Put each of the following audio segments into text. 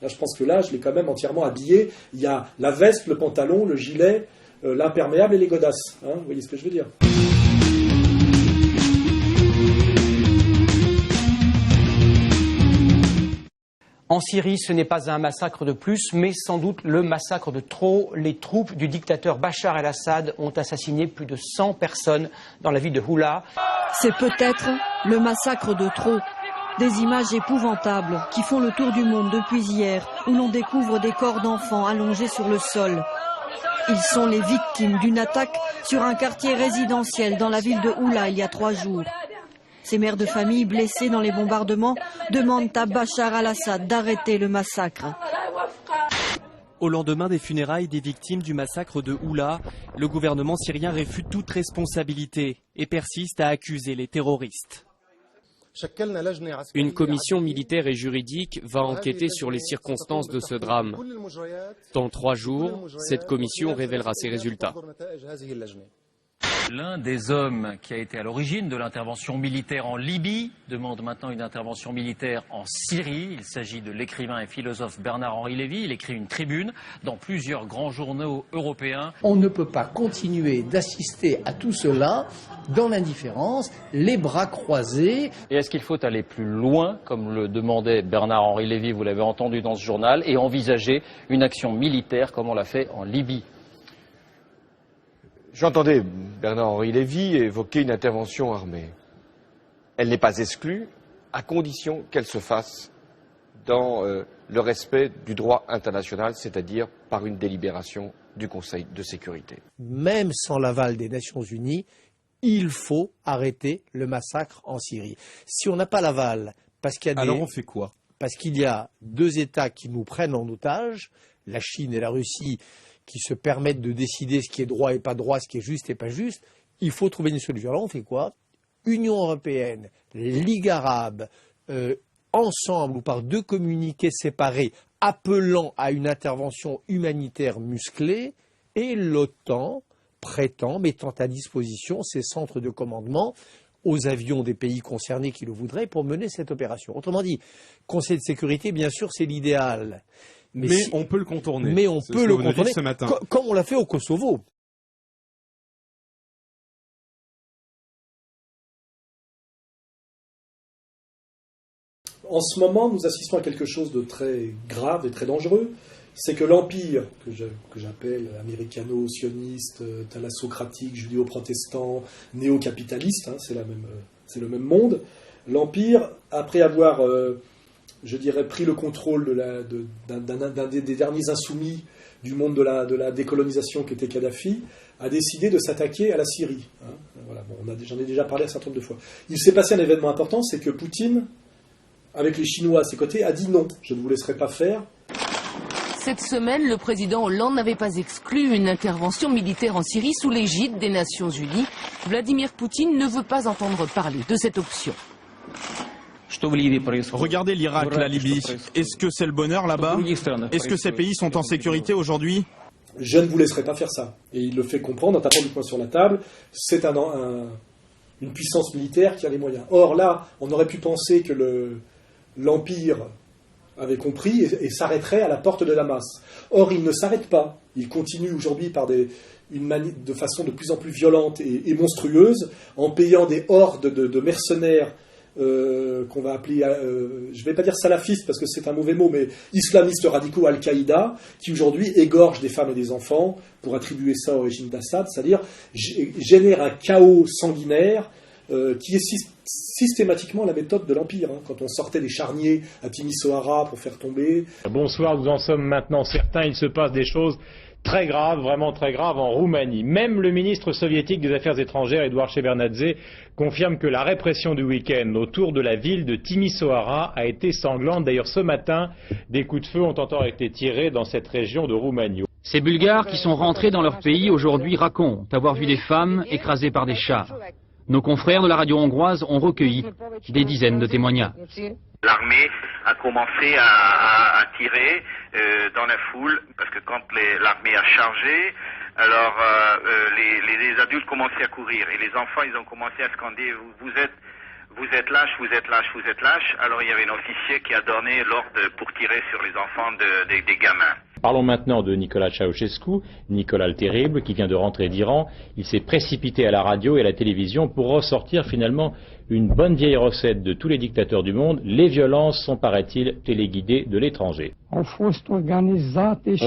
Là, je pense que là, je l'ai quand même entièrement habillé. Il y a la veste, le pantalon, le gilet, l'imperméable et les godasses. Hein, vous voyez ce que je veux dire ? En Syrie, ce n'est pas un massacre de plus, mais sans doute le massacre de trop. Les troupes du dictateur Bachar el-Assad ont assassiné plus de 100 personnes dans la ville de Houla. C'est peut-être le massacre de trop. Des images épouvantables qui font le tour du monde depuis hier, où l'on découvre des corps d'enfants allongés sur le sol. Ils sont les victimes d'une attaque sur un quartier résidentiel dans la ville de Houla il y a 3 jours. Ces mères de famille blessées dans les bombardements demandent à Bachar al-Assad d'arrêter le massacre. Au lendemain des funérailles des victimes du massacre de Houla, le gouvernement syrien réfute toute responsabilité et persiste à accuser les terroristes. Une commission militaire et juridique va enquêter sur les circonstances de ce drame. Dans 3 jours, cette commission révélera ses résultats. L'un des hommes qui a été à l'origine de l'intervention militaire en Libye demande maintenant une intervention militaire en Syrie. Il s'agit de l'écrivain et philosophe Bernard-Henri Lévy. Il écrit une tribune dans plusieurs grands journaux européens. On ne peut pas continuer d'assister à tout cela dans l'indifférence, les bras croisés. Et est-ce qu'il faut aller plus loin, comme le demandait Bernard-Henri Lévy, vous l'avez entendu dans ce journal, et envisager une action militaire comme on l'a fait en Libye ? J'entendais Bernard-Henri Lévy évoquer une intervention armée. Elle n'est pas exclue, à condition qu'elle se fasse dans le respect du droit international, c'est-à-dire par une délibération du Conseil de sécurité. Même sans l'aval des Nations Unies, il faut arrêter le massacre en Syrie. Si on n'a pas l'aval, parce qu'il y a Alors on fait quoi ? Parce qu'il y a 2 États qui nous prennent en otage, la Chine et la Russie, qui se permettent de décider ce qui est droit et pas droit, ce qui est juste et pas juste, il faut trouver une solution. Alors on fait quoi ? Union européenne, Ligue arabe, ensemble ou par 2 communiqués séparés, appelant à une intervention humanitaire musclée, et l'OTAN prétend, mettant à disposition ses centres de commandement aux avions des pays concernés qui le voudraient pour mener cette opération. Autrement dit, Conseil de sécurité, bien sûr, c'est l'idéal. Mais on peut le contourner. Mais on peut le contourner, ce matin. Comme on l'a fait au Kosovo. En ce moment, nous assistons à quelque chose de très grave et très dangereux. C'est que l'empire, que j'appelle américano-sioniste, thalassocratique, judéo-protestant, néo-capitaliste, hein, c'est le même monde, l'empire, après avoir... je dirais, pris le contrôle d'un des derniers insoumis du monde de la décolonisation qui était Kadhafi, a décidé de s'attaquer à la Syrie. Hein. Voilà, bon, j'en ai déjà parlé un certain nombre de fois. Il s'est passé un événement important, c'est que Poutine, avec les Chinois à ses côtés, a dit non, je ne vous laisserai pas faire. Cette semaine, le président Hollande n'avait pas exclu une intervention militaire en Syrie sous l'égide des Nations Unies. Vladimir Poutine ne veut pas entendre parler de cette option. Regardez l'Irak, la Libye. Est-ce que c'est le bonheur là-bas ? Est-ce que ces pays sont en sécurité aujourd'hui ? Je ne vous laisserai pas faire ça. Et il le fait comprendre en tapant du poing sur la table. C'est une puissance militaire qui a les moyens. Or là, on aurait pu penser que l'Empire avait compris et s'arrêterait à la porte de Damas. Or, il ne s'arrête pas. Il continue aujourd'hui par de façon de plus en plus violente et monstrueuse, en payant des hordes de mercenaires qu'on va appeler, je ne vais pas dire salafistes parce que c'est un mauvais mot, mais islamistes radicaux Al-Qaïda, qui aujourd'hui égorgent des femmes et des enfants pour attribuer ça au régime d'Assad, c'est-à-dire génère un chaos sanguinaire qui est systématiquement la méthode de l'Empire. Hein. Quand on sortait des charniers à Timisoara pour faire tomber... Bonsoir, nous en sommes maintenant certains, il se passe des choses très grave, vraiment très grave en Roumanie. Même le ministre soviétique des Affaires étrangères, Eduard Shevardnadze, confirme que la répression du week-end autour de la ville de Timisoara a été sanglante. D'ailleurs, ce matin, des coups de feu ont encore été tirés dans cette région de Roumanie. Ces Bulgares qui sont rentrés dans leur pays aujourd'hui racontent avoir vu des femmes écrasées par des chars. Nos confrères de la radio hongroise ont recueilli des dizaines de témoignages. L'armée a commencé à tirer dans la foule, parce que quand l'armée a chargé, alors les adultes commençaient à courir, et les enfants ils ont commencé à scander, vous êtes lâche, vous êtes lâche, vous êtes lâche. Alors il y avait un officier qui a donné l'ordre pour tirer sur les enfants des gamins. Parlons maintenant de Nicolas Ceausescu, Nicolas le Terrible, qui vient de rentrer d'Iran. Il s'est précipité à la radio et à la télévision pour ressortir finalement une bonne vieille recette de tous les dictateurs du monde. Les violences sont, paraît-il, téléguidées de l'étranger. On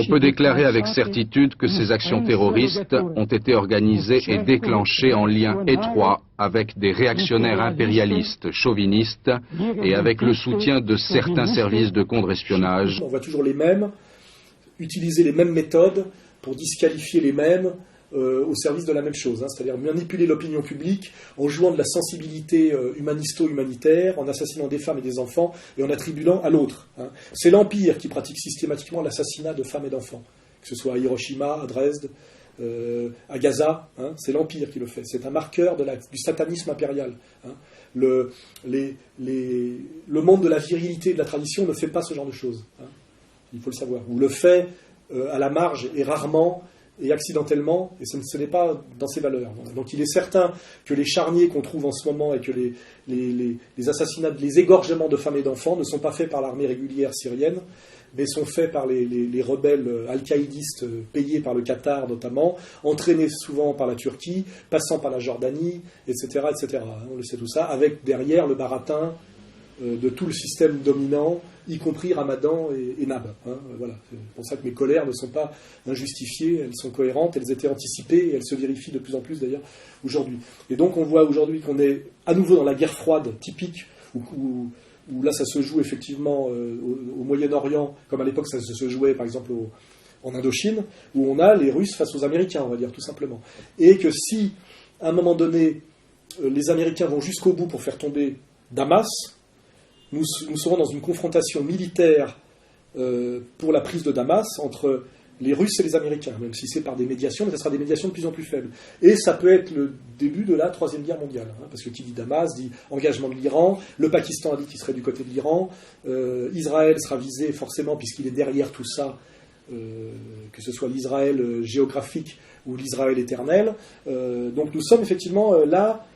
peut déclarer avec certitude que ces actions terroristes ont été organisées et déclenchées en lien étroit avec des réactionnaires impérialistes, chauvinistes et avec le soutien de certains services de contre-espionnage. On voit toujours les mêmes, utiliser les mêmes méthodes pour disqualifier les mêmes au service de la même chose, c'est-à-dire manipuler l'opinion publique en jouant de la sensibilité humanisto-humanitaire, en assassinant des femmes et des enfants et en attribuant à l'autre. C'est l'Empire qui pratique systématiquement l'assassinat de femmes et d'enfants, que ce soit à Hiroshima, à Dresde, à Gaza, c'est l'Empire qui le fait. C'est un marqueur du satanisme impérial. Le monde de la virilité et de la tradition ne fait pas ce genre de choses. Il faut le savoir. Ou le fait à la marge et rarement et accidentellement, et ce n'est pas dans ses valeurs. Donc il est certain que les charniers qu'on trouve en ce moment et que les assassinats, les égorgements de femmes et d'enfants ne sont pas faits par l'armée régulière syrienne, mais sont faits par les rebelles al-qaïdistes payés par le Qatar notamment, entraînés souvent par la Turquie, passant par la Jordanie, etc. etc. On le sait tout ça, avec derrière le baratin de tout le système dominant, y compris Ramadan et Nab. Voilà. C'est pour ça que mes colères ne sont pas injustifiées, elles sont cohérentes, elles étaient anticipées et elles se vérifient de plus en plus d'ailleurs aujourd'hui. Et donc on voit aujourd'hui qu'on est à nouveau dans la guerre froide typique, où là ça se joue effectivement au Moyen-Orient, comme à l'époque ça se jouait par exemple en Indochine, où on a les Russes face aux Américains, on va dire tout simplement. Et que si, à un moment donné, les Américains vont jusqu'au bout pour faire tomber Damas, nous serons dans une confrontation militaire pour la prise de Damas entre les Russes et les Américains, même si c'est par des médiations, mais ça sera des médiations de plus en plus faibles. Et ça peut être le début de la Troisième Guerre mondiale, parce que qui dit Damas dit engagement de l'Iran, le Pakistan a dit qu'il serait du côté de l'Iran, Israël sera visé forcément puisqu'il est derrière tout ça, que ce soit l'Israël géographique ou l'Israël éternel. Donc nous sommes effectivement là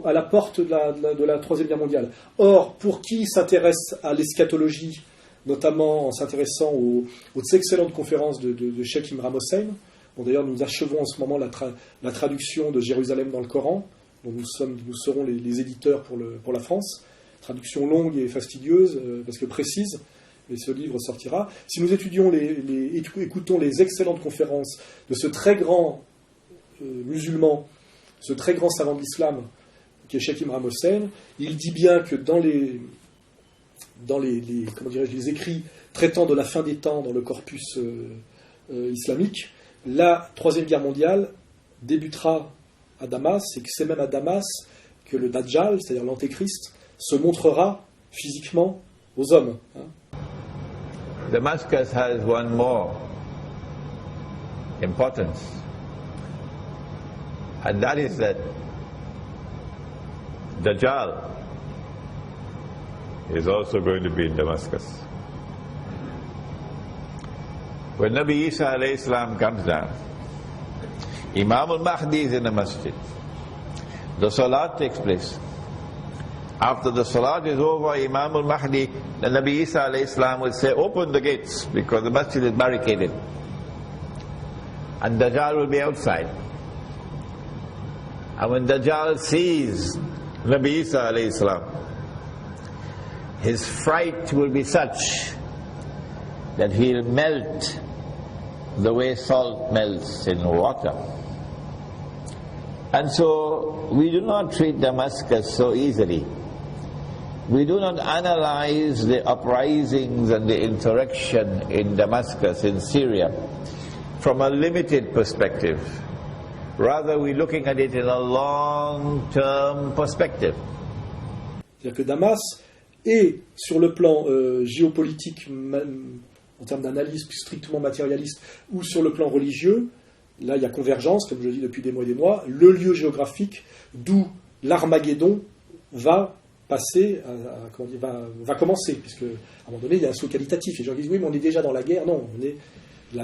à la porte de la Troisième Guerre mondiale. Or, pour qui s'intéresse à l'eschatologie, notamment en s'intéressant aux excellentes conférences de Cheikh Imran Hossein, bon, d'ailleurs nous achevons en ce moment la traduction de Jérusalem dans le Coran, dont nous serons les éditeurs pour la France, traduction longue et fastidieuse, parce que précise, et ce livre sortira. Si nous écoutons les excellentes conférences de ce très grand musulman, ce très grand savant de l'islam, qui est Cheikh Imran Hossein, il dit bien que dans les écrits traitant de la fin des temps dans le corpus islamique, la Troisième Guerre mondiale débutera à Damas, et que c'est même à Damas que le Dajjal, c'est-à-dire l'Antéchrist, se montrera physiquement aux hommes. Damascus has one more importance, and that is that Dajjal is also going to be in Damascus. When Nabi Isa alayhi salam comes down, Imam al-Mahdi is in the masjid. The salat takes place. After the salat is over, Imam al-Mahdi, the Nabi Isa alayhi salam will say, open the gates, because the masjid is barricaded. And Dajjal will be outside. And when Dajjal sees Nabi Isa alayhi salam, his fright will be such that he'll melt the way salt melts in water. And so we do not treat Damascus so easily. We do not analyze the uprisings and the insurrection in Damascus, in Syria, from a limited perspective. Rather, we're looking at it in a long-term perspective. C'est-à-dire que Damas est, sur le plan géopolitique, en termes d'analyse plus strictement matérialiste, ou sur le plan religieux, là il y a convergence, comme je le dis depuis des mois, le lieu géographique d'où l'Armageddon va passer, va commencer, puisque à un moment donné il y a un saut qualitatif. Les gens disent oui, mais on est déjà dans la guerre. Non, il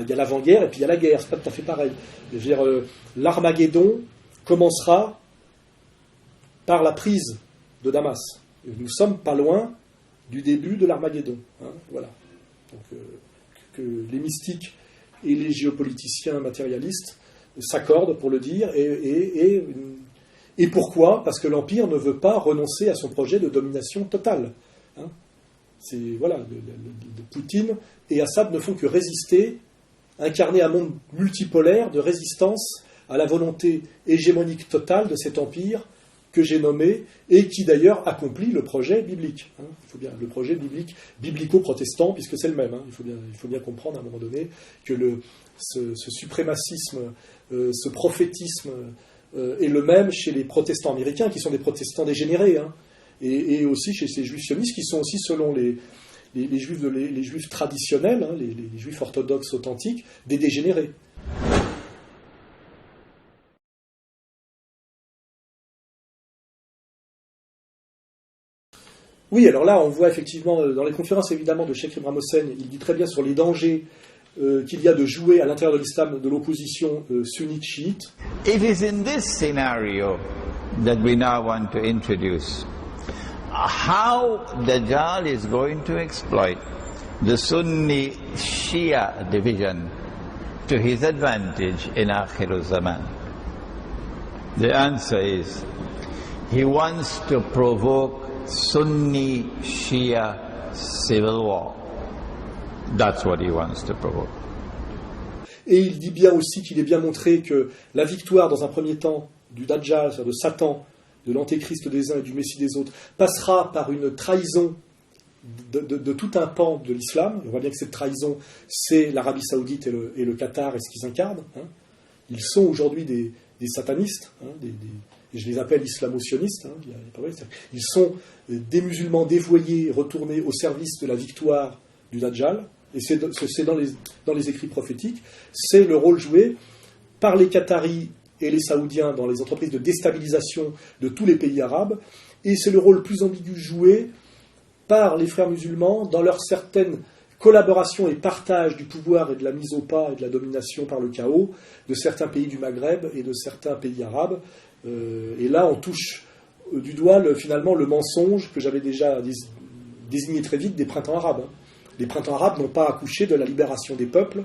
y a l'avant-guerre et puis il y a la guerre, c'est pas tout à fait pareil. Je veux dire, l'Armageddon commencera par la prise de Damas. Nous sommes pas loin du début de l'Armageddon. Voilà. Donc, que les mystiques et les géopoliticiens matérialistes s'accordent pour le dire. Et pourquoi ? Parce que l'Empire ne veut pas renoncer à son projet de domination totale. Poutine et Assad ne font que résister, incarner un monde multipolaire de résistance à la volonté hégémonique totale de cet empire que j'ai nommé, et qui d'ailleurs accomplit le projet biblique. Il faut bien, le projet biblique, biblico-protestant, puisque c'est le même. Il faut bien comprendre à un moment donné que ce suprémacisme, ce prophétisme est le même chez les protestants américains, qui sont des protestants dégénérés, et aussi chez ces juifs sionistes, qui sont aussi, selon les juifs traditionnels, les juifs orthodoxes authentiques, des dégénérés. Oui, alors là, on voit effectivement, dans les conférences évidemment de Cheikh Ibrahim Hossein, il dit très bien sur les dangers qu'il y a de jouer à l'intérieur de l'islam de l'opposition sunnite-chiite. It is in this scenario that we now want to introduce how Dajjal is going to exploit the Sunni Shia division to his advantage in Akhir Zaman. The answer is, he wants to provoke Sunni Shia civil war. That's what he wants to provoke. Et il dit bien aussi qu'il est bien montré que la victoire, dans un premier temps, du Dajjal, c'est-à-dire de Satan, de l'antéchrist des uns et du Messie des autres, passera par une trahison de tout un pan de l'islam. On voit bien que cette trahison, c'est l'Arabie Saoudite et le Qatar et ce qu'ils incarnent. Ils sont aujourd'hui des satanistes, et je les appelle islamo-sionistes. Ils sont des musulmans dévoyés, retournés au service de la victoire du Dajjal. Et c'est dans les écrits prophétiques. C'est le rôle joué par les Qataris et les Saoudiens dans les entreprises de déstabilisation de tous les pays arabes. Et c'est le rôle plus ambigu joué par les frères musulmans dans leur certaine collaboration et partage du pouvoir et de la mise au pas et de la domination par le chaos de certains pays du Maghreb et de certains pays arabes. Et là, on touche du doigt finalement le mensonge que j'avais déjà désigné très vite des printemps arabes. Les printemps arabes n'ont pas accouché de la libération des peuples,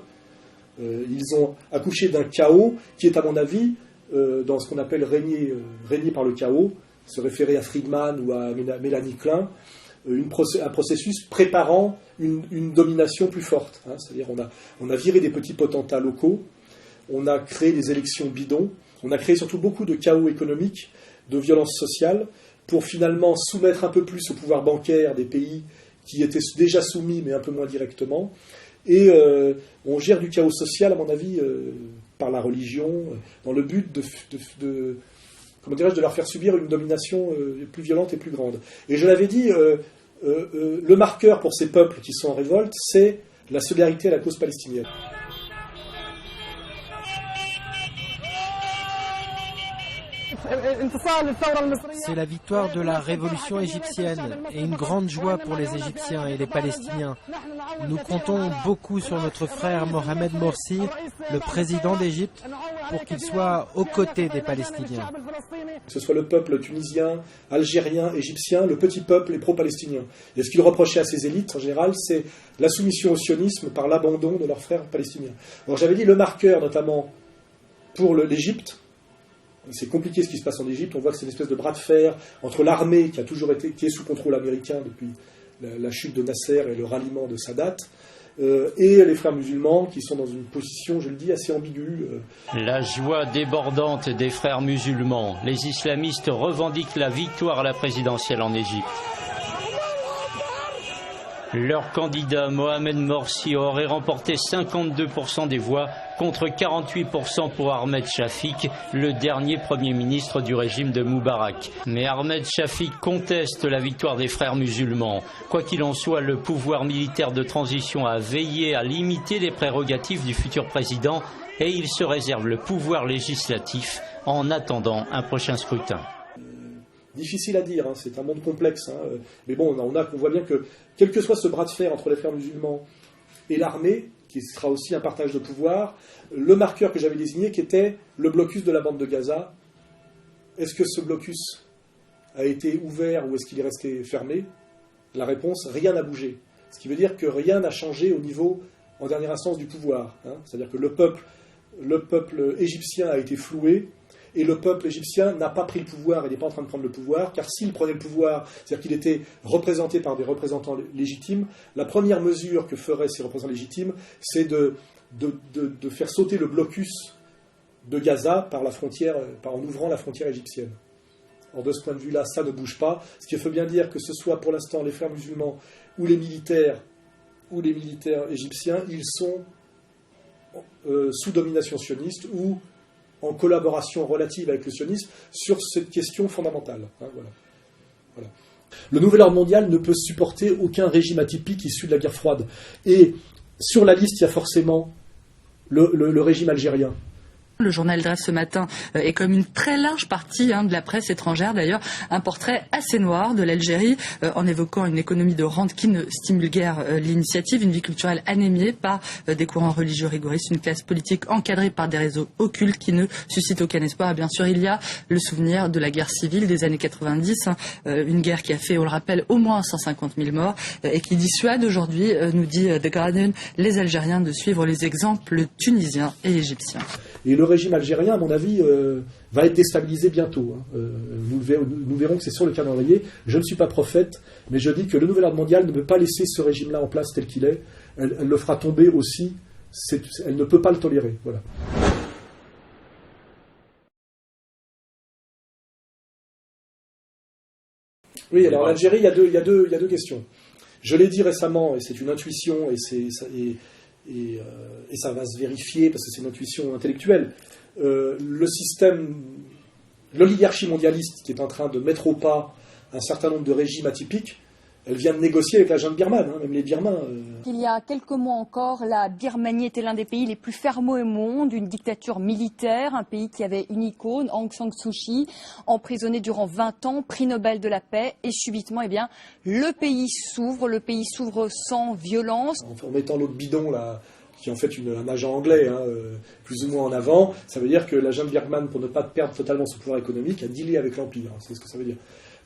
ils ont accouché d'un chaos qui est, à mon avis, dans ce qu'on appelle régner par le chaos, se référer à Friedman ou à Mélanie Klein, un processus préparant une domination plus forte. C'est-à-dire on a viré des petits potentats locaux, on a créé des élections bidons, on a créé surtout beaucoup de chaos économique, de violence sociale, pour finalement soumettre un peu plus au pouvoir bancaire des pays qui étaient déjà soumis, mais un peu moins directement. Et on gère du chaos social, à mon avis, par la religion, dans le but de leur faire subir une domination plus violente et plus grande. Et je l'avais dit, le marqueur pour ces peuples qui sont en révolte, c'est la solidarité à la cause palestinienne. C'est la victoire de la révolution égyptienne et une grande joie pour les Égyptiens et les Palestiniens. Nous comptons beaucoup sur notre frère Mohamed Morsi, le président d'Égypte, pour qu'il soit aux côtés des Palestiniens. Que ce soit le peuple tunisien, algérien, égyptien, le petit peuple est pro-palestinien. Et ce qu'il reprochait à ces élites, en général, c'est la soumission au sionisme par l'abandon de leurs frères palestiniens. Alors j'avais dit le marqueur, notamment pour l'Égypte. C'est compliqué ce qui se passe en Égypte. On voit que c'est une espèce de bras de fer entre l'armée qui est sous contrôle américain depuis la chute de Nasser et le ralliement de Sadat, et les frères musulmans qui sont dans une position, je le dis, assez ambiguë. La joie débordante des frères musulmans. Les islamistes revendiquent la victoire à la présidentielle en Égypte. Leur candidat Mohamed Morsi aurait remporté 52% des voix contre 48% pour Ahmed Shafik, le dernier Premier ministre du régime de Moubarak. Mais Ahmed Shafik conteste la victoire des frères musulmans. Quoi qu'il en soit, le pouvoir militaire de transition a veillé à limiter les prérogatives du futur président et il se réserve le pouvoir législatif en attendant un prochain scrutin. Difficile à dire, c'est un monde complexe. Mais bon, on voit bien que, quel que soit ce bras de fer entre les frères musulmans et l'armée, qui sera aussi un partage de pouvoir, le marqueur que j'avais désigné, qui était le blocus de la bande de Gaza, est-ce que ce blocus a été ouvert ou est-ce qu'il est resté fermé? La réponse, rien n'a bougé. Ce qui veut dire que rien n'a changé au niveau, en dernière instance, du pouvoir. C'est-à-dire que le peuple égyptien a été floué, et le peuple égyptien n'a pas pris le pouvoir, il n'est pas en train de prendre le pouvoir, car s'il prenait le pouvoir, c'est-à-dire qu'il était représenté par des représentants légitimes, la première mesure que feraient ces représentants légitimes, c'est de faire sauter le blocus de Gaza par la frontière, en ouvrant la frontière égyptienne. Or, de ce point de vue-là, ça ne bouge pas, ce qui veut bien dire que ce soit pour l'instant les frères musulmans ou les militaires égyptiens, ils sont sous domination sioniste ou en collaboration relative avec le sionisme sur cette question fondamentale. Voilà. Le nouvel ordre mondial ne peut supporter aucun régime atypique issu de la guerre froide. Et sur la liste, il y a forcément le régime algérien. Le journal dresse ce matin, et comme une très large partie de la presse étrangère d'ailleurs, un portrait assez noir de l'Algérie, en évoquant une économie de rente qui ne stimule guère l'initiative, une vie culturelle anémiée par des courants religieux rigoristes, une classe politique encadrée par des réseaux occultes qui ne suscitent aucun espoir. Et bien sûr, il y a le souvenir de la guerre civile des années 90, une guerre qui a fait, on le rappelle, au moins 150 000 morts, et qui dissuade aujourd'hui, nous dit The Guardian, les Algériens de suivre les exemples tunisiens et égyptiens. Et le régime algérien, à mon avis, va être déstabilisé bientôt. Nous verrons que c'est sur le calendrier. Je ne suis pas prophète, mais je dis que le nouvel ordre mondial ne peut pas laisser ce régime-là en place tel qu'il est. Elle le fera tomber aussi. Elle ne peut pas le tolérer. Voilà. Oui, alors en Algérie, il y a deux questions. Je l'ai dit récemment, et c'est une intuition, et ça va se vérifier parce que c'est une intuition intellectuelle. Le système, l'oligarchie mondialiste qui est en train de mettre au pas un certain nombre de régimes atypiques, elle vient de négocier avec la junte birmane, même les Birmans. Il y a quelques mois encore, la Birmanie était l'un des pays les plus fermés au monde, une dictature militaire, un pays qui avait une icône, Aung San Suu Kyi, emprisonnée durant 20 ans, prix Nobel de la paix, et subitement, le pays s'ouvre sans violence. En mettant l'autre bidon, là, qui est en fait un agent anglais, plus ou moins en avant, ça veut dire que la junte birmane, pour ne pas perdre totalement son pouvoir économique, a dealé avec l'Empire, c'est ce que ça veut dire.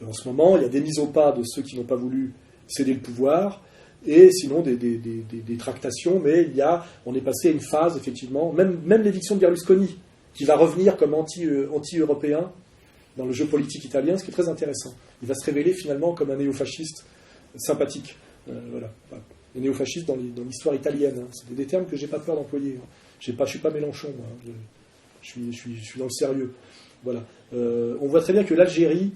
En ce moment, il y a des mises au pas de ceux qui n'ont pas voulu céder le pouvoir, et sinon des tractations, mais on est passé à une phase, effectivement, même l'éviction de Berlusconi, qui va revenir comme anti-européen dans le jeu politique italien, ce qui est très intéressant. Il va se révéler finalement comme un néofasciste sympathique. Voilà. Les néofascistes dans l'histoire italienne, c'est des termes que je n'ai pas peur d'employer. Je ne suis pas Mélenchon, moi. Je suis dans le sérieux. Voilà. On voit très bien que l'Algérie,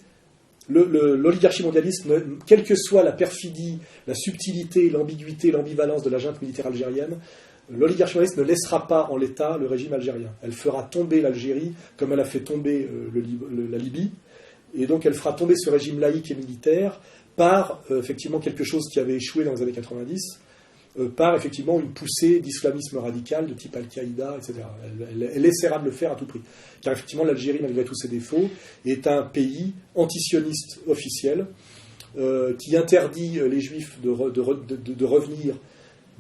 l'oligarchie mondialiste, quelle que soit la perfidie, la subtilité, l'ambiguïté, l'ambivalence de la junte militaire algérienne, l'oligarchie mondialiste ne laissera pas en l'état le régime algérien. Elle fera tomber l'Algérie comme elle a fait tomber la Libye, et donc elle fera tomber ce régime laïque et militaire par effectivement quelque chose qui avait échoué dans les années 90, par effectivement une poussée d'islamisme radical de type Al-Qaïda, etc. Elle essaiera de le faire à tout prix. Car effectivement, l'Algérie, malgré tous ses défauts, est un pays antisioniste officiel qui interdit les Juifs de revenir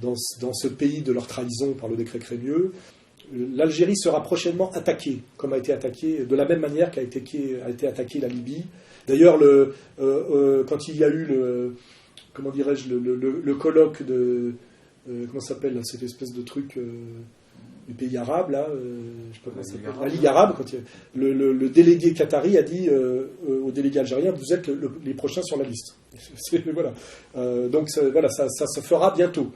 dans ce pays de leur trahison par le décret Crémieux. L'Algérie sera prochainement attaquée, comme a été attaquée, de la même manière qu'a été attaquée la Libye. D'ailleurs, quand il y a eu le colloque de comment ça s'appelle cette espèce de truc du pays arabe là, je sais pas comment ça s'appelle, la Ligue arabe, quand le délégué qatari a dit au délégué algérien, vous êtes les prochains sur la liste. Voilà. Donc voilà, ça se fera bientôt.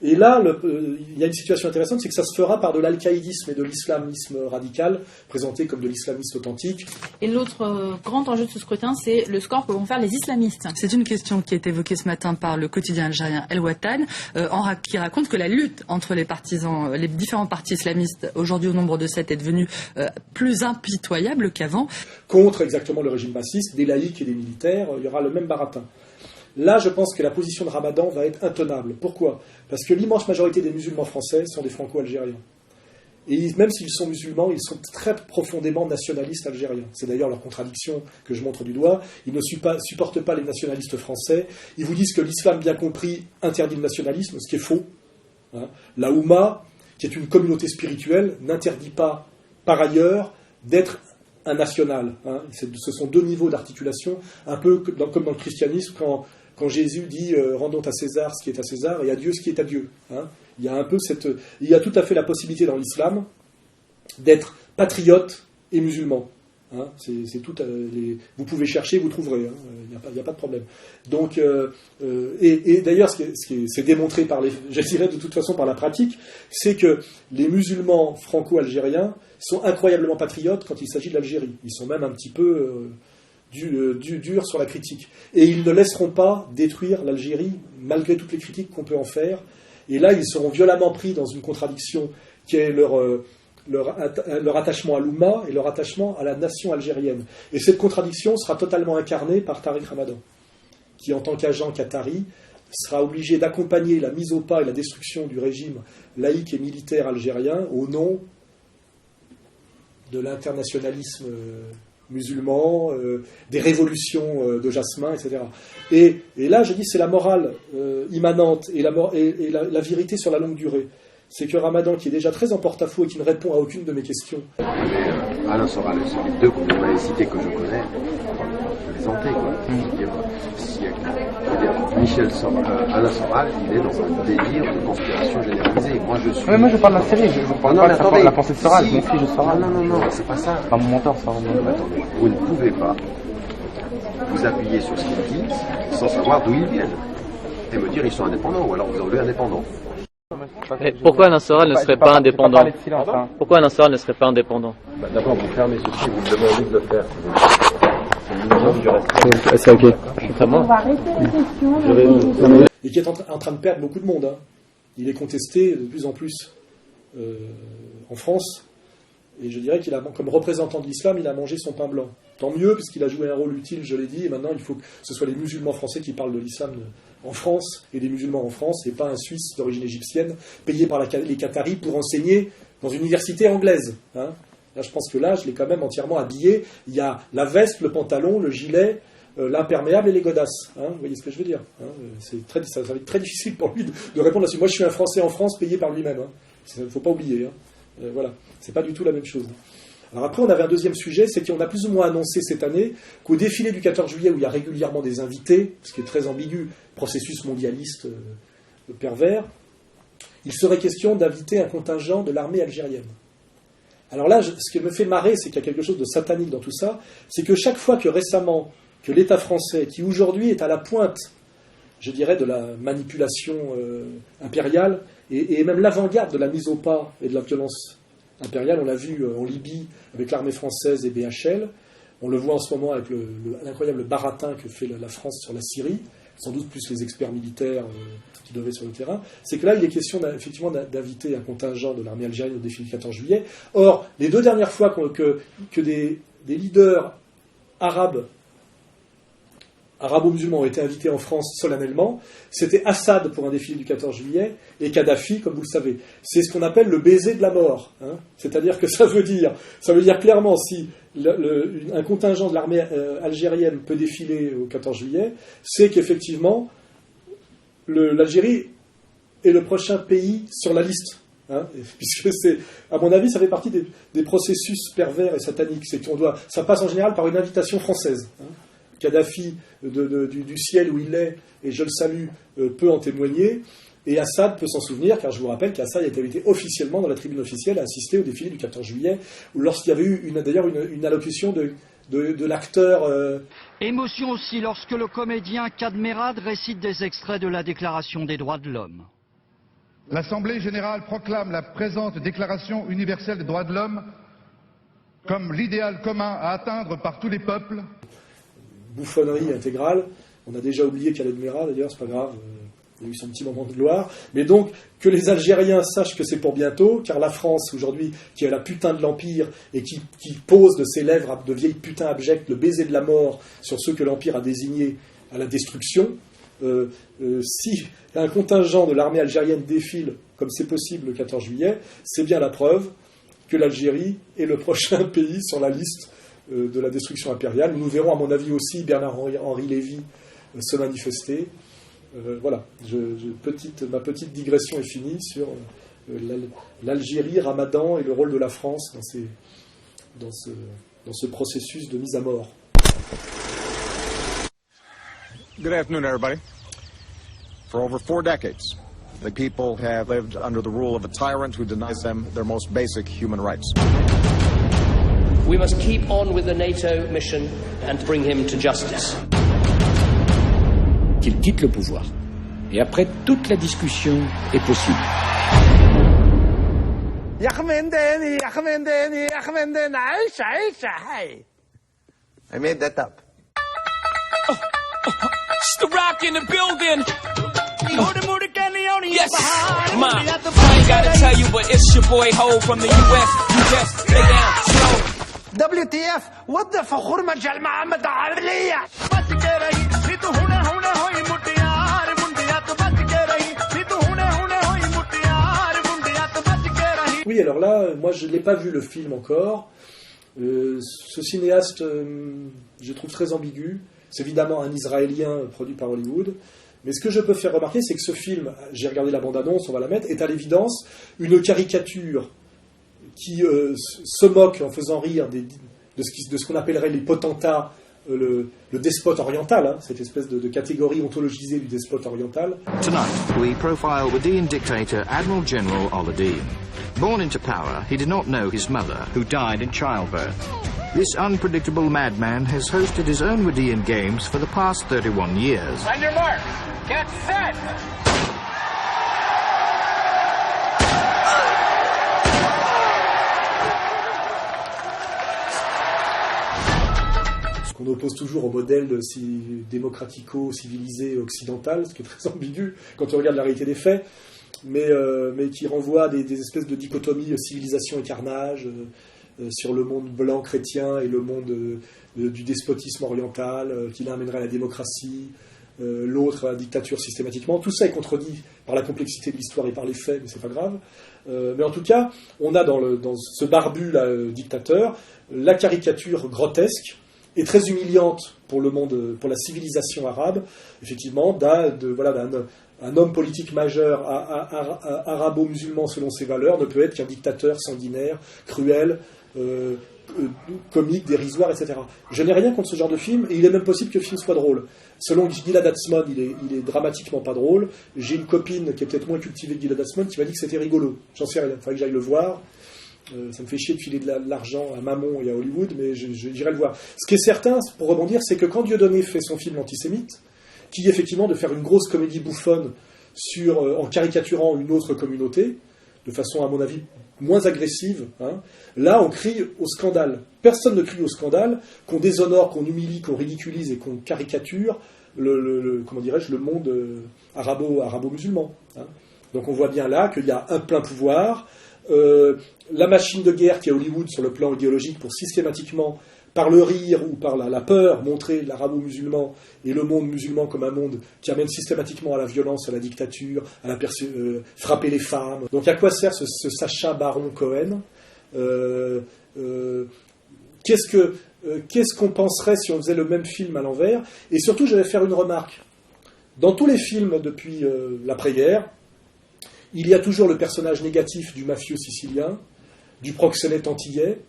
Et là, il y a une situation intéressante, c'est que ça se fera par de l'alcaïdisme et de l'islamisme radical, présenté comme de l'islamisme authentique. Et l'autre grand enjeu de ce scrutin, c'est le score que vont faire les islamistes. C'est une question qui est évoquée ce matin par le quotidien algérien El Watan, qui raconte que la lutte entre les différents partis islamistes, aujourd'hui au nombre de 7, est devenue plus impitoyable qu'avant. Contre exactement le régime bassiste, des laïcs et des militaires, il y aura le même baratin. Là, je pense que la position de Ramadan va être intenable. Pourquoi ? Parce que l'immense majorité des musulmans français sont des franco-algériens. Et même s'ils sont musulmans, ils sont très profondément nationalistes algériens. C'est d'ailleurs leur contradiction que je montre du doigt. Ils ne supportent pas les nationalistes français. Ils vous disent que l'islam, bien compris, interdit le nationalisme, ce qui est faux. La Oumma, qui est une communauté spirituelle, n'interdit pas, par ailleurs, d'être un national. Hein. Ce sont deux niveaux d'articulation, un peu comme dans le christianisme, quand Jésus dit rendons à César ce qui est à César et à Dieu ce qui est à Dieu. Hein. Il y a un peu il y a tout à fait la possibilité dans l'islam d'être patriote et musulman. Hein. C'est tout. Vous pouvez chercher, vous trouverez. Il n'y a pas de problème. Donc, et d'ailleurs, c'est démontré je dirais de toute façon par la pratique, c'est que les musulmans franco-algériens sont incroyablement patriotes quand il s'agit de l'Algérie. Ils sont même un petit peu durs sur la critique. Et ils ne laisseront pas détruire l'Algérie, malgré toutes les critiques qu'on peut en faire. Et là, ils seront violemment pris dans une contradiction qui est leur attachement à l'Oumma et leur attachement à la nation algérienne. Et cette contradiction sera totalement incarnée par Tariq Ramadan, qui, en tant qu'agent qatari, sera obligé d'accompagner la mise au pas et la destruction du régime laïque et militaire algérien au nom de l'internationalisme musulman, des révolutions de Jasmin, etc. Et là, je dis, c'est la morale immanente et la vérité sur la longue durée. C'est que Ramadan, qui est déjà très en porte-à-faux et qui ne répond à aucune de mes questions. Alain Soral, ce sont les deux que vous m'avez cités que je connais. Plaisanter, quoi. Alain Soral, il est dans un délire de conspiration généralisée. Moi, je suis. Oui, moi, je parle de la série. Je parle pas de la pensée de Soral. Je m'en fiche de Soral. Non, c'est pas ça. C'est pas mon mentor, Soral. Attendez, vous ne pouvez pas vous appuyer sur ce qu'il dit sans savoir d'où ils viennent et me dire ils sont indépendants ou alors vous enlevez indépendants. Mais pourquoi Alain Soral ne serait pas indépendant? Pourquoi Alain Soral ne serait pas indépendant? D'abord, vous fermez ceci, vous me demandez de le faire. C'est ok. On va arrêter les questions. Et qui est en train de perdre beaucoup de monde. Hein. Il est contesté de plus en plus en France. Et je dirais qu'il a, comme représentant de l'islam, il a mangé son pain blanc. Tant mieux, puisqu'il a joué un rôle utile, je l'ai dit, et maintenant il faut que ce soit les musulmans français qui parlent de l'islam en France, et des musulmans en France, et pas un Suisse d'origine égyptienne, payé par les Qataris pour enseigner dans une université anglaise. Hein. Là, je pense que là, je l'ai quand même entièrement habillé. Il y a la veste, le pantalon, le gilet, l'imperméable et les godasses. Hein. Vous voyez ce que je veux dire, hein. Ça va être très difficile pour lui de répondre là-dessus. Moi, je suis un Français en France, payé par lui-même. Il ne faut pas oublier. Hein. Voilà, c'est pas du tout la même chose. Alors après, on avait un deuxième sujet, c'est qu'on a plus ou moins annoncé cette année qu'au défilé du 14 juillet, où il y a régulièrement des invités, ce qui est très ambigu, processus mondialiste pervers, il serait question d'inviter un contingent de l'armée algérienne. Alors là, ce qui me fait marrer, c'est qu'il y a quelque chose de satanique dans tout ça, c'est que chaque fois que récemment, que l'État français, qui aujourd'hui est à la pointe, je dirais, de la manipulation impériale, et même l'avant-garde de la mise au pas et de la violence impériale, on l'a vu en Libye avec l'armée française et BHL, on le voit en ce moment avec l'incroyable baratin que fait la France sur la Syrie, sans doute plus les experts militaires qui devaient sur le terrain, c'est que là, il est question effectivement d'inviter un contingent de l'armée algérienne au défilé du 14 juillet. Or, les deux dernières fois que des leaders arabo-musulmans ont été invités en France solennellement, c'était Assad pour un défilé du 14 juillet et Kadhafi, comme vous le savez. C'est ce qu'on appelle le baiser de la mort. Hein. C'est-à-dire que ça veut dire clairement, si un contingent de l'armée algérienne peut défiler au 14 juillet, c'est qu'effectivement, l'Algérie est le prochain pays sur la liste. Hein, puisque à mon avis, ça fait partie des processus pervers et sataniques. Ça passe en général par une invitation française. Hein. Kadhafi, du ciel où il est, et je le salue, peut en témoigner, et Assad peut s'en souvenir, car je vous rappelle qu'Assad a été invité officiellement dans la tribune officielle à assister au défilé du 14 juillet, lorsqu'il y avait eu d'ailleurs une allocution de l'acteur... Émotion aussi lorsque le comédien Kadmerad récite des extraits de la Déclaration des droits de l'homme. L'Assemblée générale proclame la présente Déclaration universelle des droits de l'homme comme l'idéal commun à atteindre par tous les peuples. Bouffonnerie intégrale. On a déjà oublié Khaled Merah, d'ailleurs, c'est pas grave, il y a eu son petit moment de gloire. Mais donc, que les Algériens sachent que c'est pour bientôt, car la France, aujourd'hui, qui est la putain de l'Empire, et qui pose de ses lèvres de vieilles putains abjectes le baiser de la mort sur ceux que l'Empire a désignés à la destruction, si un contingent de l'armée algérienne défile, comme c'est possible le 14 juillet, c'est bien la preuve que l'Algérie est le prochain pays sur la liste de la destruction impériale. Nous verrons, à mon avis, aussi Bernard-Henri Lévy se manifester. Voilà, ma petite digression est finie sur l'Algérie, Ramadan et le rôle de la France dans dans ce processus de mise à mort. Good afternoon, everybody. For over 4 decades, the people have lived under the rule of a tyrant who denies them their most basic human rights. We must keep on with the NATO mission and bring him to justice. Qu'il quitte le pouvoir. Et après, toute la discussion est possible. I made that up. It's the Rock in the building. Yes, Ma. I ain't gotta tell you, but it's your boy Ho from the US. You just lay down slow. WTF? What the فخور مجال محمد عبلية. Oui, alors là, moi je ne l'ai pas vu le film encore. Ce cinéaste, je trouve très ambigu. C'est évidemment un Israélien produit par Hollywood. Mais ce que je peux faire remarquer, c'est que ce film, j'ai regardé la bande-annonce, on va la mettre, est à l'évidence une caricature qui se moque en faisant rire de ce qu'on appellerait les potentats, le despote oriental, hein, cette espèce de catégorie ontologisée du despote oriental. Tonight, we profile Wadian dictator Admiral General Al-Adin. Born into power, he did not know his mother, who died in childbirth. This unpredictable madman has hosted his own Wadian games for the past 31 years. On your mark, get set! Ce qu'on oppose toujours au modèle démocratico-civilisé occidental, ce qui est très ambigu quand on regarde la réalité des faits, mais qui renvoie à des espèces de dichotomies civilisation et carnage, sur le monde blanc chrétien et le monde du despotisme oriental, qui l'un amènerait à la démocratie, l'autre à la dictature systématiquement. Tout ça est contredit par la complexité de l'histoire et par les faits, mais c'est pas grave. Mais en tout cas, on a dans ce barbu là, dictateur la caricature grotesque et très humiliante pour le monde, pour la civilisation arabe, effectivement, d'un homme politique majeur arabo-musulman selon ses valeurs ne peut être qu'un dictateur sanguinaire, cruel, comique, dérisoire, etc. Je n'ai rien contre ce genre de film, et il est même possible que le film soit drôle. Selon Gilad Atzmon, il est dramatiquement pas drôle. J'ai une copine qui est peut-être moins cultivée que Gilad Atzmon qui m'a dit que c'était rigolo. J'en sais rien, il faudrait que j'aille le voir. Ça me fait chier de filer de l'argent à Mammon et à Hollywood, mais j'irai le voir. Ce qui est certain, pour rebondir, c'est que quand Dieudonné fait son film antisémite, qui est effectivement de faire une grosse comédie bouffonne en caricaturant une autre communauté, de façon, à mon avis, moins agressive, hein, là, on crie au scandale. Personne ne crie au scandale qu'on déshonore, qu'on humilie, qu'on ridiculise et qu'on caricature le monde arabo-musulman. Hein. Donc on voit bien là qu'il y a un plein pouvoir. La machine de guerre qui est Hollywood sur le plan idéologique pour systématiquement, par le rire ou par la peur, montrer l'arabo-musulman et le monde musulman comme un monde qui amène systématiquement à la violence, à la dictature, à frapper les femmes. Donc à quoi sert ce Sacha Baron Cohen ? Qu'est-ce qu'on penserait si on faisait le même film à l'envers ? Et surtout, je vais faire une remarque. Dans tous les films depuis l'après-guerre, il y a toujours le personnage négatif du mafieux sicilien, du proxénète antillais,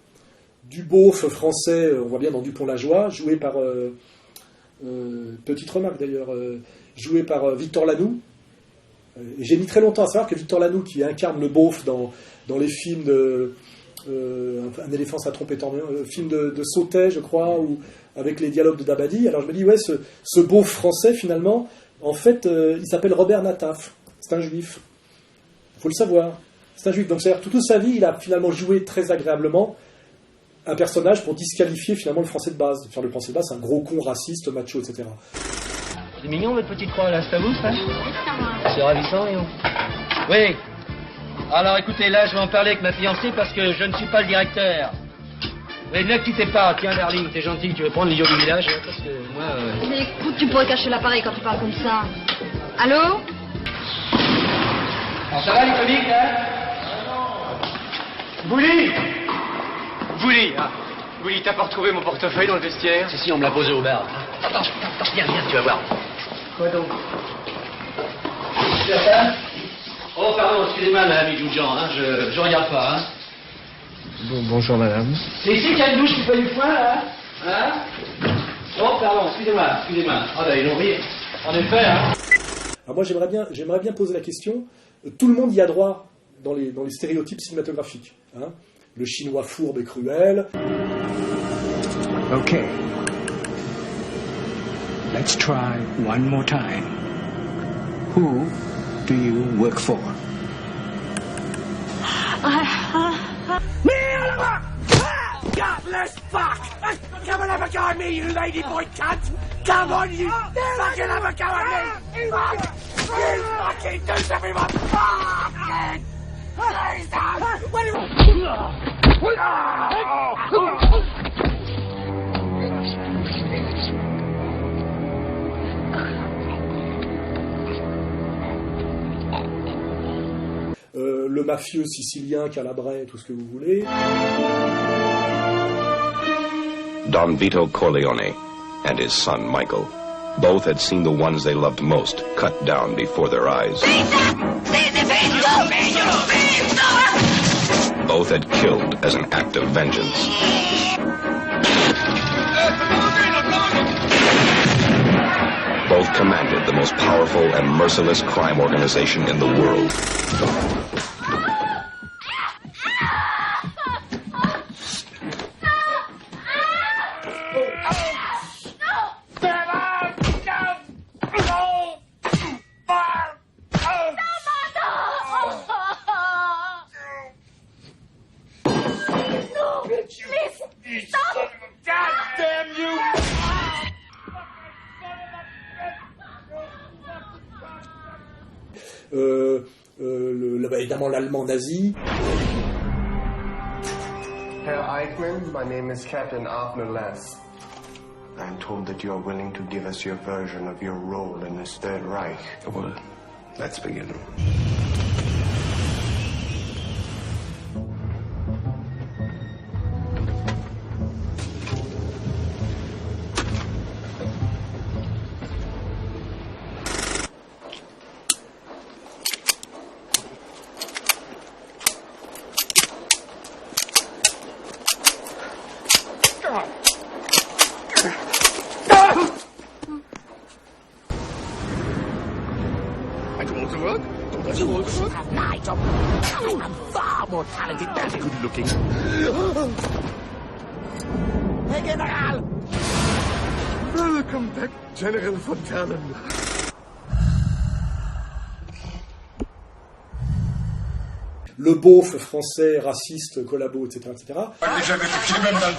du beauf français, on voit bien dans Dupont-la-Joie, joué par, petite remarque d'ailleurs, joué par Victor Lanoux. Et j'ai mis très longtemps à savoir que Victor Lanoux, qui incarne le beauf dans les films Un éléphant, sa trompe est en film de Sautet, je crois, ou avec les dialogues de Dabadi, alors je me dis, ouais, ce beauf français, finalement, en fait, il s'appelle Robert Nataf, c'est un juif. Il faut le savoir. C'est un juif. Donc, c'est-à-dire, toute sa vie, il a finalement joué très agréablement un personnage pour disqualifier finalement le français de base. Faire le français de base, c'est un gros con raciste, macho, etc. C'est mignon votre petite croix là, c'est à vous ça ? C'est ravissant, Léon. Oui. Alors écoutez, là, je vais en parler avec ma fiancée parce que je ne suis pas le directeur. Mais ne quittez pas. Tiens, darling, t'es gentil, tu veux prendre l'idiot du village ? Parce que moi. Mais écoute, tu pourrais cacher l'appareil quand tu parles comme ça. Allô ? Alors ça va les comiques là ? Bouli, ah. Bouli, t'as pas retrouvé mon portefeuille dans le vestiaire ? Si, on me l'a posé au bar. Attends, viens, tu vas voir. Quoi donc ? Oh, pardon, excusez-moi, madame Idjoudjan, hein, je regarde pas, hein. Bonjour madame. C'est ici qu'il y a une douche qui fait du foin là? Hein? Oh pardon, excusez-moi. Ah bah ils l'ont ri. En effet, hein. Alors moi j'aimerais bien poser la question, tout le monde y a droit dans les stéréotypes cinématographiques. Hein? Le chinois fourbe et cruel. Okay. Let's try one more time. Who do you work for? Gutless fuck! Come and have a go at me, you ladyboy cunt! Come on, you fucking have a go at me! Fuck! You fucking do something, my fucking! Please Le mafieux sicilien, calabrais, tout ce que vous voulez. Don Vito Corleone and his son Michael both had seen the ones they loved most cut down before their eyes. Both had killed as an act of vengeance. Both commanded the most powerful and merciless crime organization in the world. Évidemment l'allemand nazi. Herr Eichmann, my name is Captain Abner Less. I'm told that you are willing to give us your version of your role in this Third Reich. Well, let's begin. I'm far more talented than good looking. Hey, General! Welcome back, General von Ternen. Le beauf français, raciste, collabo, etc. etc. Déjà vu les pieds même dans le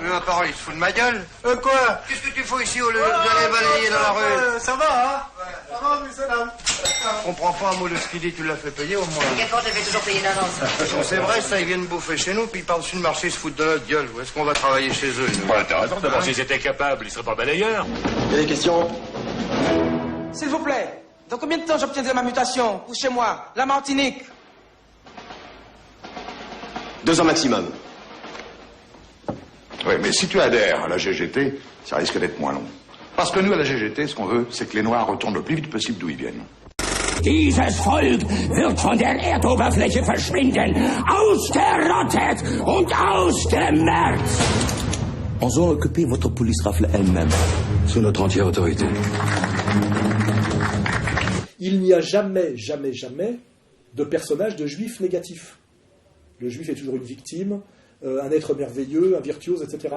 Ma parole, il se fout de ma gueule. Quoi? Qu'est-ce que tu fais ici au lieu d'aller balayer dans la rue? Ça va, hein? Ça va, monsieur l'homme? Je comprends pas un mot de ce qu'il dit, tu l'as fait payer au moins. Quelqu'un te fait toujours payer d'avance. C'est vrai, ça, ils viennent bouffer chez nous, puis par-dessus le marché, ils se foutent de notre gueule. Où est-ce qu'on va travailler chez eux, nous? T'as raison, d'abord, s'ils étaient capables, ils seraient pas balayeurs. Il y a des questions? S'il vous plaît, dans combien de temps j'obtiendrai ma mutation? Ou chez moi, la Martinique? 2 ans maximum. Oui, mais si tu adhères à la GGT, ça risque d'être moins long. Parce que nous, à la GGT, ce qu'on veut, c'est que les Noirs retournent le plus vite possible d'où ils viennent. Dieses Volk wird von der Erdoberfläche verschwinden, ausgerottet und ausgemerzt. En zone occupée, votre police rafle elle-même. Sous notre entière autorité. Il n'y a jamais de personnage de juif négatif. Le juif est toujours une victime, un être merveilleux, un virtuose, etc.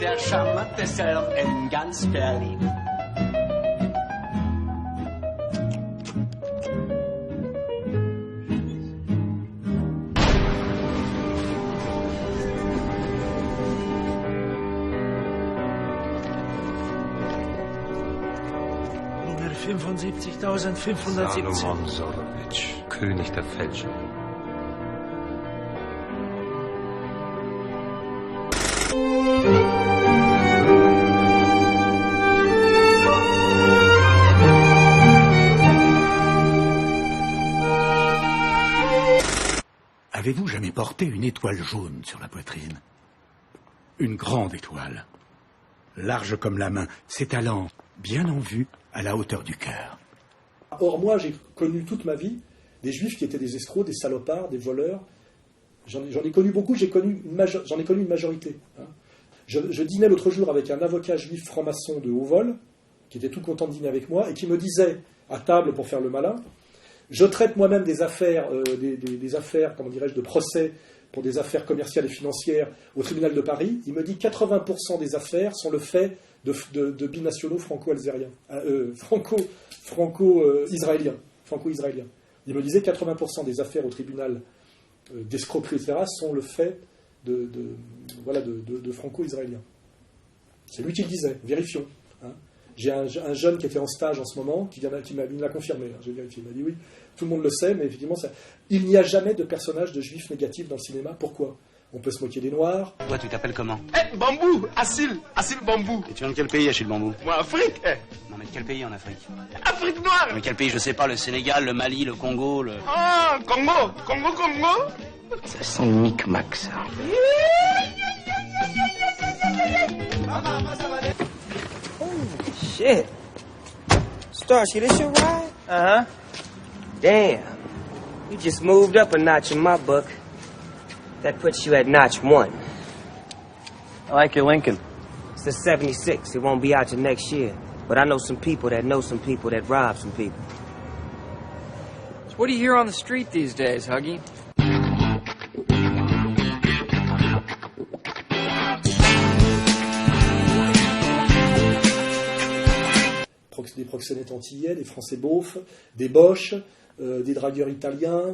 Der charmante Serb in ganz Berlin. Nummer 75.517. Salomon Solowitsch, König der Fälscher. Avez-vous jamais porté une étoile jaune sur la poitrine? Une grande étoile, large comme la main, ses talons bien en vue, à la hauteur du cœur. Or, moi, j'ai connu toute ma vie des juifs qui étaient des escrocs, des salopards, des voleurs. J'en ai connu beaucoup, j'en ai connu une majorité. Hein. Je dînais l'autre jour avec un avocat juif franc-maçon de haut vol, qui était tout content de dîner avec moi, et qui me disait, à table pour faire le malin, je traite moi-même des affaires, des affaires, comment dirais-je, de procès pour des affaires commerciales et financières au tribunal de Paris. Il me dit 80% des affaires sont le fait de binationaux franco-algériens, franco-israéliens. Il me disait 80% des affaires au tribunal d'escroquerie, etc., sont le fait de franco-israéliens. C'est lui qui le disait, vérifions. Hein. J'ai un jeune qui était en stage en ce moment, qui me l'a confirmé. Hein, j'ai vérifié, il m'a dit oui, tout le monde le sait, mais effectivement, il n'y a jamais de personnage de juif négatif dans le cinéma. Pourquoi? On peut se moquer des Noirs. Toi, tu t'appelles comment? Bambou, Assil Bambou. Et tu viens de quel pays, Achille Bambou? Moi, Afrique. Non, mais de quel pays en Afrique? Afrique noire. Mais quel pays? Je sais pas, le Sénégal, le Mali, le Congo, le... Ah, Congo. Ça sent le micmac, ça. Shit. Starsky, this your ride? Uh-huh. Damn. You just moved up a notch in my book. That puts you at notch 1. I like your Lincoln. It's the 76. It won't be out till next year. But I know some people that rob some people. So what do you hear on the street these days, Huggy? Des proxénètes antillais, des Français beaufs, des Boches, des dragueurs italiens,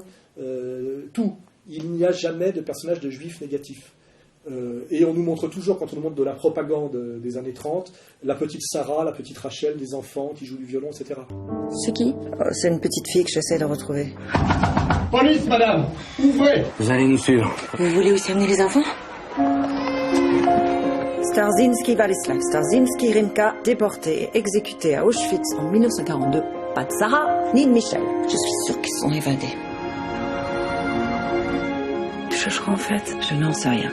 tout. Il n'y a jamais de personnage de juif négatif. Et on nous montre toujours, quand on nous montre de la propagande des années 30, la petite Sarah, la petite Rachel, des enfants qui jouent du violon, etc. C'est qui? C'est une petite fille que j'essaie de retrouver. Police, madame, ouvrez. Vous allez nous suivre. Vous voulez aussi amener les enfants? Starzinski Władysław, Starzinski Rimka, déporté et exécuté à Auschwitz en 1942. Pas de Sarah, ni de Michel. Je suis sûre qu'ils sont évadés. Je crois en fait, je n'en sais rien.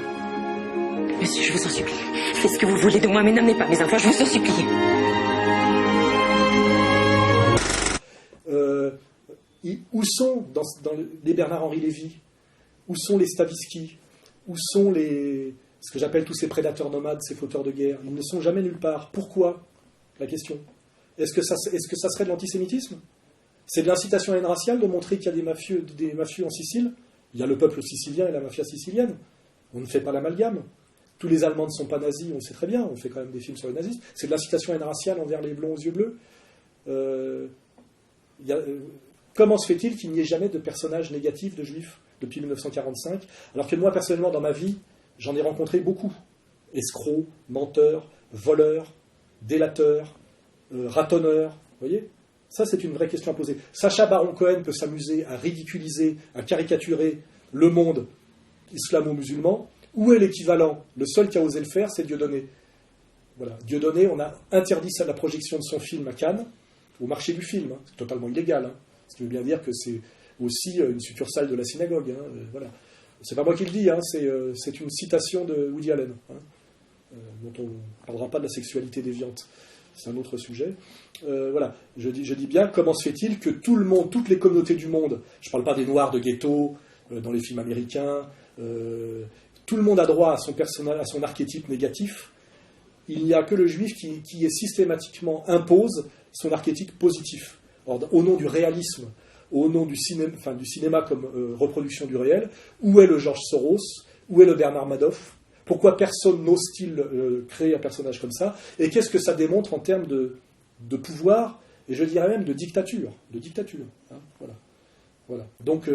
Monsieur, je vous en supplie. Faites ce que vous voulez de moi, mais n'amenez pas mes enfants, je vous en supplie. Où sont, dans les Bernard-Henri Lévy, où sont les Stavisky, où sont ce que j'appelle tous ces prédateurs nomades, ces fauteurs de guerre? Ils ne sont jamais nulle part. Pourquoi? La question. Est-ce que ça serait de l'antisémitisme? C'est de l'incitation à la haine raciale de montrer qu'il y a des mafieux en Sicile? Il y a le peuple sicilien et la mafia sicilienne. On ne fait pas l'amalgame. Tous les Allemands ne sont pas nazis, on le sait très bien, on fait quand même des films sur les nazistes. C'est de l'incitation à la haine raciale envers les blonds aux yeux bleus. Comment se fait-il qu'il n'y ait jamais de personnage négatif de juifs depuis 1945, alors que moi, personnellement, dans ma vie, j'en ai rencontré beaucoup. Escrocs, menteurs, voleurs, délateurs, ratonneurs. Vous voyez? Ça, c'est une vraie question à poser. Sacha Baron Cohen peut s'amuser à ridiculiser, à caricaturer le monde islamo-musulman. Où est l'équivalent? Le seul qui a osé le faire, c'est Dieudonné. Voilà. Dieudonné, on a interdit la projection de son film à Cannes, au marché du film. Hein. C'est totalement illégal. Hein. Ce qui veut bien dire que c'est aussi une succursale de la synagogue. Hein. Voilà. C'est pas moi qui le dis, hein. C'est une citation de Woody Allen, hein. Dont on ne parlera pas de la sexualité déviante. C'est un autre sujet. Voilà, je dis bien, comment se fait-il que tout le monde, toutes les communautés du monde, je ne parle pas des Noirs de ghetto, dans les films américains, tout le monde a droit à son personnage, à son archétype négatif. Il n'y a que le juif qui est systématiquement impose son archétype positif. Or, au nom du réalisme, au nom du cinéma comme reproduction du réel, où est le George Soros, où est le Bernard Madoff? Pourquoi personne n'ose-t-il créer un personnage comme ça? Et qu'est-ce que ça démontre en termes de pouvoir, et je dirais même de dictature. Hein, voilà. Donc,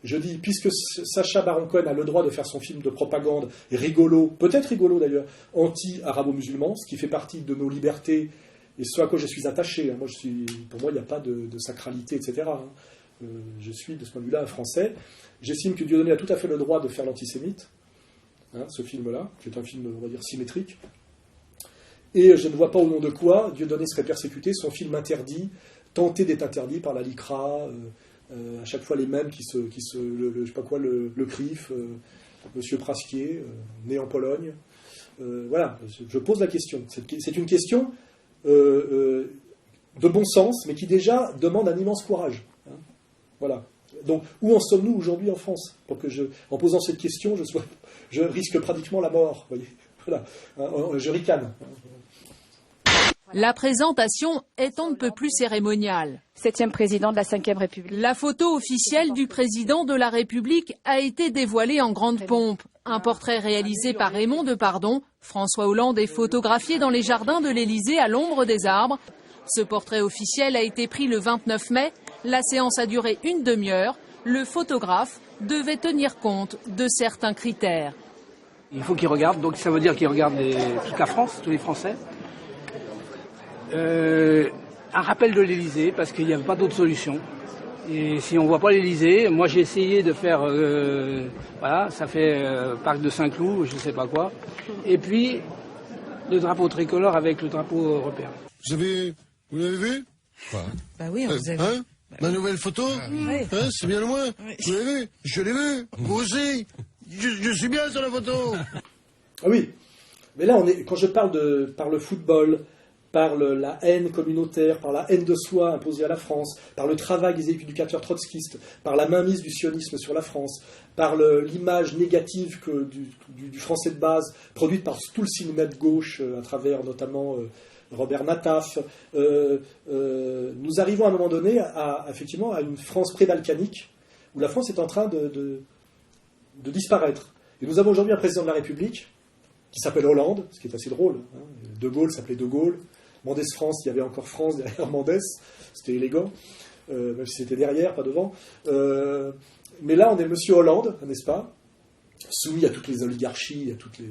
je dis, puisque Sacha Baron Cohen a le droit de faire son film de propagande rigolo, peut-être rigolo d'ailleurs, anti-arabo-musulman, ce qui fait partie de nos libertés, et ce à quoi je suis attaché. Hein. Pour moi, il n'y a pas de sacralité, etc. Hein. Je suis, de ce point de vue-là, un Français. J'estime que Dieudonné a tout à fait le droit de faire l'antisémite. Hein, ce film-là, qui est un film, on va dire, symétrique. Et je ne vois pas au nom de quoi Dieudonné serait persécuté, son film interdit, tenté d'être interdit par la LICRA, À chaque fois les mêmes je sais pas quoi, le CRIF, Monsieur Prasquier, né en Pologne. Voilà, je pose la question. C'est une question de bon sens, mais qui déjà demande un immense courage. Hein. Voilà. Donc, où en sommes-nous aujourd'hui en France? Pour que en posant cette question, je risque pratiquement la mort. Voyez. Voilà. Je ricane. La présentation est on ne peut plus cérémoniale. 7e président de la 5e République. La photo officielle du président de la République a été dévoilée en grande pompe. Un portrait réalisé par Raymond Depardon. François Hollande est photographié dans les jardins de l'Élysée à l'ombre des arbres. Ce portrait officiel a été pris le 29 mai. La séance a duré une demi-heure. Le photographe devait tenir compte de certains critères. Il faut qu'il regarde, donc ça veut dire qu'il regarde toute la France, tous les Français. Un rappel de l'Élysée, parce qu'il n'y avait pas d'autre solution. Et si on ne voit pas l'Élysée, moi j'ai essayé de faire, voilà, ça fait Parc de Saint-Cloud, je ne sais pas quoi. Et puis, le drapeau tricolore avec le drapeau européen. Vous l'avez vu? Bah oui, on vous a vu. Hein? Ma nouvelle photo? Ouais. Hein, c'est bien loin. Ouais. Vous l'avez vu? Je l'ai vu. Vous aussi. Je suis bien sur la photo. Ah oui. Mais là, quand je parle par le football, par la haine communautaire, par la haine de soi imposée à la France, par le travail des éducateurs trotskistes, par la mainmise du sionisme sur la France, par l'image négative du français de base, produite par tout le cinéma de gauche, à travers notamment Robert Nataf, nous arrivons à un moment donné effectivement à une France pré-balkanique, où la France est en train de disparaître. Et nous avons aujourd'hui un président de la République qui s'appelle Hollande, ce qui est assez drôle. Hein. De Gaulle s'appelait De Gaulle. Mendès France, il y avait encore France derrière Mendès. C'était élégant, même si c'était derrière, pas devant. Mais là, on est Monsieur Hollande, n'est-ce pas? Soumis à toutes les oligarchies, à toutes les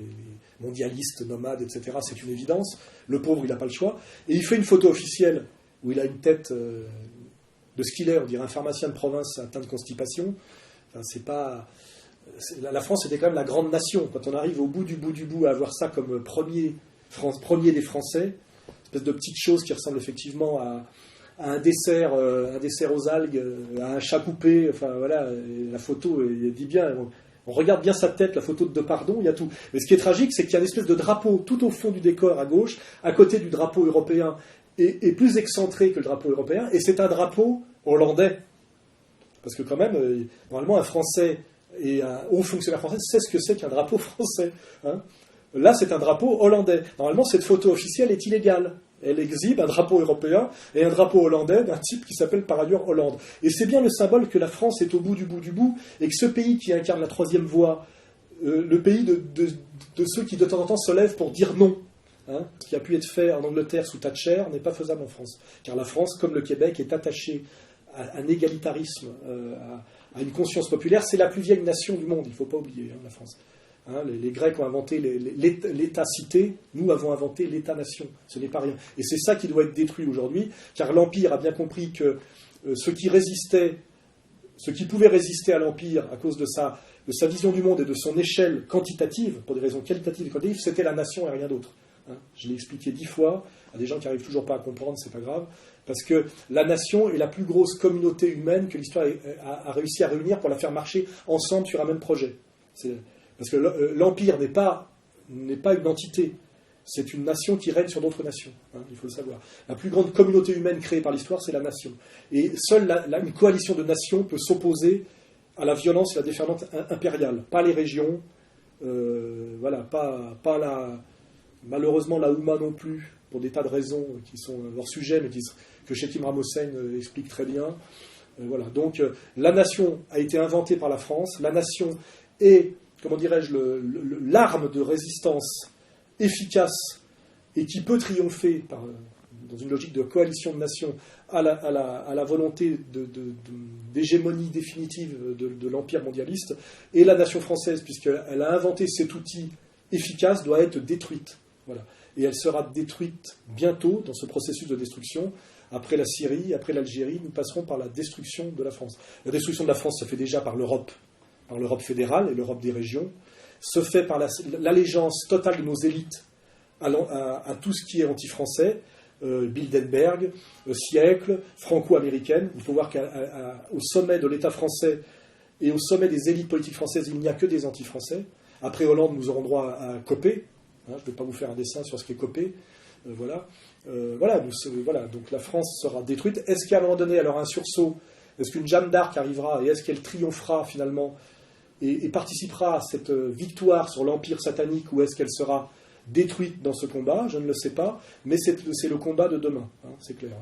mondialistes, nomades, etc. C'est une évidence. Le pauvre, il n'a pas le choix. Et il fait une photo officielle où il a une tête de ce qu'il est, on dirait un pharmacien de province atteint de constipation. Enfin, c'est pas... La France était quand même la grande nation. Quand on arrive au bout du bout à avoir ça comme premier des Français, espèce de petite chose qui ressemble effectivement à un dessert aux algues, à un chat coupé. Enfin voilà, la photo, elle dit bien. On regarde bien sa tête, la photo de Depardon, il y a tout. Mais ce qui est tragique, c'est qu'il y a une espèce de drapeau tout au fond du décor à gauche, à côté du drapeau européen, et plus excentré que le drapeau européen, et c'est un drapeau hollandais. Parce que quand même, normalement, un Français et un haut fonctionnaire français sait ce que c'est qu'un drapeau français. Hein. Là, c'est un drapeau hollandais. Normalement, cette photo officielle est illégale. Elle exhibe un drapeau européen et un drapeau hollandais d'un type qui s'appelle par ailleurs Hollande. Et c'est bien le symbole que la France est au bout du bout, et que ce pays qui incarne la troisième voie, le pays de ceux qui de temps en temps se lèvent pour dire non, hein, ce qui a pu être fait en Angleterre sous Thatcher n'est pas faisable en France. Car la France, comme le Québec, est attachée à un égalitarisme, à une conscience populaire. C'est la plus vieille nation du monde, il ne faut pas oublier, hein, la France. Hein, les Grecs ont inventé l'État-cité, nous avons inventé l'État-nation, ce n'est pas rien. Et c'est ça qui doit être détruit aujourd'hui, car l'Empire a bien compris que ce qui pouvait résister à l'Empire à cause de sa vision du monde et de son échelle quantitative, pour des raisons qualitatives et quantitatives, c'était la nation et rien d'autre. Hein, je l'ai expliqué 10 fois, à des gens qui n'arrivent toujours pas à comprendre, c'est pas grave, parce que la nation est la plus grosse communauté humaine que l'histoire a réussi à réunir pour la faire marcher ensemble sur un même projet. Parce que l'Empire n'est pas une entité, c'est une nation qui règne sur d'autres nations, hein, il faut le savoir. La plus grande communauté humaine créée par l'histoire, c'est la nation. Et seule une coalition de nations peut s'opposer à la violence et la déferlante impériale. Pas les régions, voilà, pas malheureusement la Houma non plus, pour des tas de raisons qui sont leur sujet, mais que Chekim Ramossen explique très bien. Voilà. Donc la nation a été inventée par la France, la nation est, comment dirais-je, l'arme de résistance efficace et qui peut triompher dans une logique de coalition de nations à la volonté d'hégémonie définitive de l'empire mondialiste. Et la nation française, puisqu'elle a inventé cet outil efficace, doit être détruite. Voilà. Et elle sera détruite bientôt dans ce processus de destruction. Après la Syrie, après l'Algérie, nous passerons par la destruction de la France. La destruction de la France se fait déjà par l'Europe fédérale et l'Europe des régions, se fait par l'allégeance totale de nos élites à tout ce qui est anti-français, Bilderberg, siècle, franco-américaine. Il faut voir qu'au sommet de l'État français et au sommet des élites politiques françaises, il n'y a que des anti-français. Après Hollande, nous aurons droit à Copé. Je ne vais pas vous faire un dessin sur ce qu'est Copé. Voilà, donc la France sera détruite. Est-ce qu'à un moment donné, alors un sursaut, est-ce qu'une Jeanne d'Arc arrivera et est-ce qu'elle triomphera finalement et participera à cette victoire sur l'Empire satanique ou est-ce qu'elle sera détruite dans ce combat? Je ne le sais pas, mais c'est le combat de demain, c'est clair.